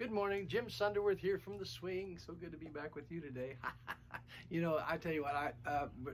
Good morning, Jim Sunderwirth here from the swing. So good to be back with you today. You know, I tell you what,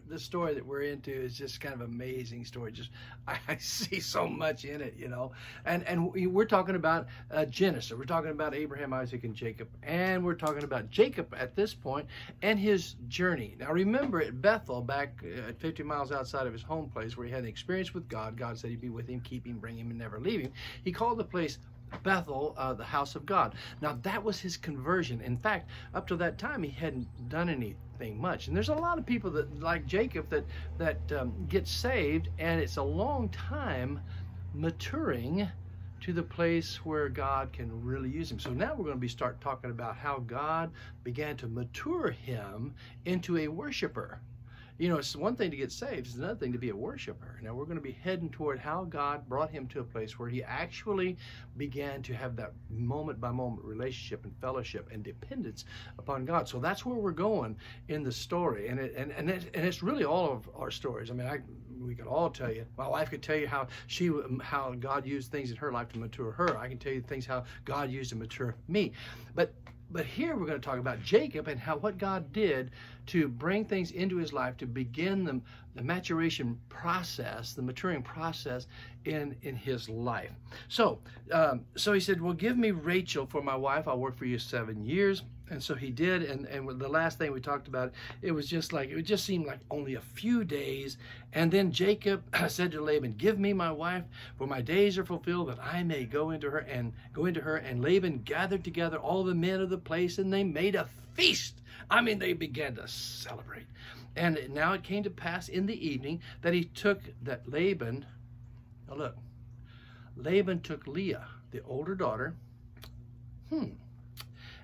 the story that we're into is just kind of an amazing story. Just I see so much in it, you know. And we're talking about Genesis. We're talking about Abraham, Isaac, and Jacob, and we're talking about Jacob at this point and his journey. Now, remember at Bethel, back at 50 miles outside of his home place, where he had an experience with God. God said He'd be with him, keep him, bring him, and never leave him. He called the place Bethel, the house of God. Now that was his conversion. In fact, up to that time he hadn't done anything much. And there's a lot of people that, like Jacob, that get saved, and it's a long time maturing to the place where God can really use him. So now we're going to start talking about how God began to mature him into a worshiper. You know, it's one thing to get saved, it's another thing to be a worshiper. Now we're going to be heading toward how God brought him to a place where he actually began to have that moment-by-moment relationship and fellowship and dependence upon God. So that's where we're going in the story, and it's really all of our stories. I mean, we could all tell you. My wife could tell you how God used things in her life to mature her. I can tell you things how God used to mature me. But here we're going to talk about Jacob and what God did to bring things into his life to begin the maturation process, the maturing process in his life. So he said, well, give me Rachel for my wife. I'll work for you 7 years. And so he did. And the last thing we talked about, it just seemed like only a few days. And then Jacob said to Laban, give me my wife, for my days are fulfilled, that I may go into her. And Laban gathered together all the men of the place, and they made a feast. I mean, they began to celebrate. And now it came to pass in the evening that Laban, now look, Laban took Leah, the older daughter,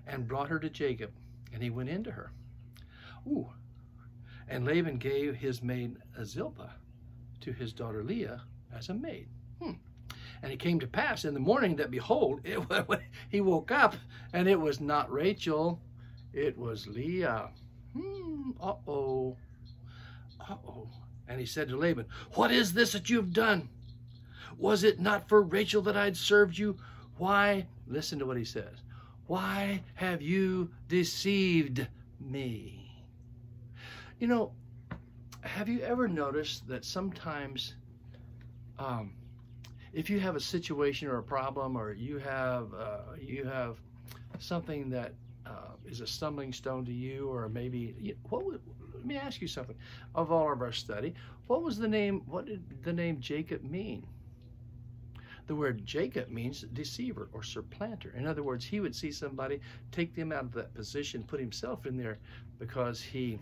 and brought her to Jacob, and he went into her. Ooh. And Laban gave his maid Zilpah to his daughter Leah as a maid. And it came to pass in the morning that, behold, he woke up, and it was not Rachel, it was Leah. Uh-oh. And he said to Laban, what is this that you've done? Was it not for Rachel that I'd served you? Why, listen to what he says, why have you deceived me? You know, have you ever noticed that sometimes if you have a situation or a problem, or you have something that is a stumbling stone to you, or maybe, let me ask you something. Of all of our study, what did the name Jacob mean? The word Jacob means deceiver or supplanter. In other words, he would see somebody, take them out of that position, put himself in there because he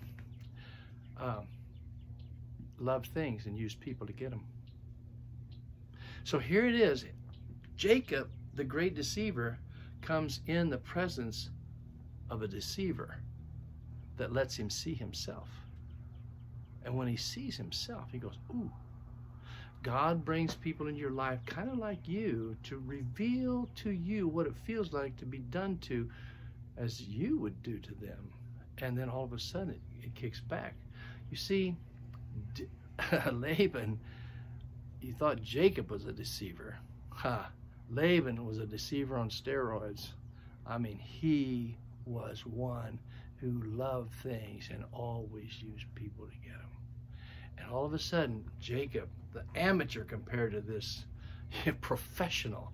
loved things and used people to get them. So here it is. Jacob, the great deceiver, comes in the presence of a deceiver that lets him see himself. And when he sees himself, he goes, ooh. God brings people into your life kind of like you to reveal to you what it feels like to be done to as you would do to them. And then all of a sudden it kicks back. You see, Laban, you thought Jacob was a deceiver. Laban was a deceiver on steroids. I mean, he was one who loved things and always used people to get them. And all of a sudden, Jacob, the amateur compared to this professional,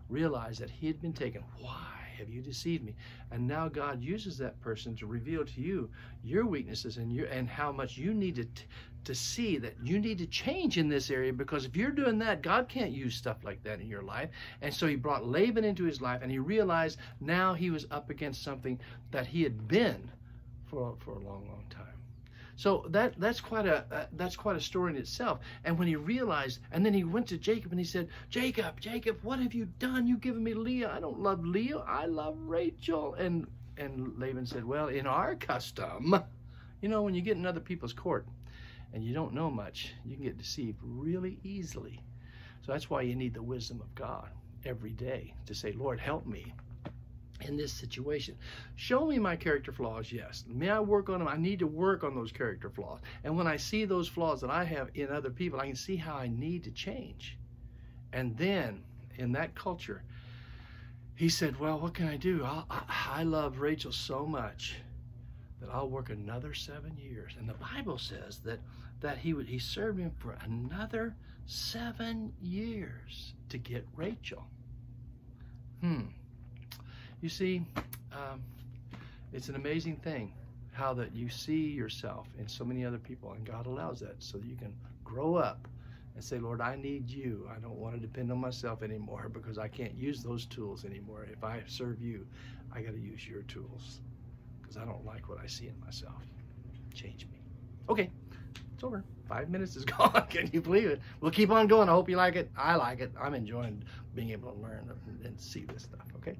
realized that he had been taken. Why have you deceived me? And now God uses that person to reveal to you your weaknesses and how much you need to see that you need to change in this area, because if you're doing that, God can't use stuff like that in your life. And so he brought Laban into his life, and he realized now he was up against something that he had been for a long, long time. So that's quite a story in itself. And when he realized, and then he went to Jacob and he said, Jacob, what have you done? You've given me Leah. I don't love Leah. I love Rachel. And Laban said, well, in our custom, you know, when you get in other people's court and you don't know much, you can get deceived really easily. So that's why you need the wisdom of God every day to say, Lord, help me in this situation. Show me my character flaws, yes. May I work on them? I need to work on those character flaws. And when I see those flaws that I have in other people, I can see how I need to change. And then in that culture, he said, well, what can I do? I love Rachel so much that I'll work another 7 years. And the Bible says that he served him for another 7 years to get Rachel. You see, it's an amazing thing how that you see yourself in so many other people, and God allows that so that you can grow up and say, Lord, I need you. I don't want to depend on myself anymore because I can't use those tools anymore. If I serve you, I got to use your tools because I don't like what I see in myself. Change me. Okay, it's over. 5 minutes is gone. Can you believe it? We'll keep on going. I hope you like it. I like it. I'm enjoying being able to learn and see this stuff, okay?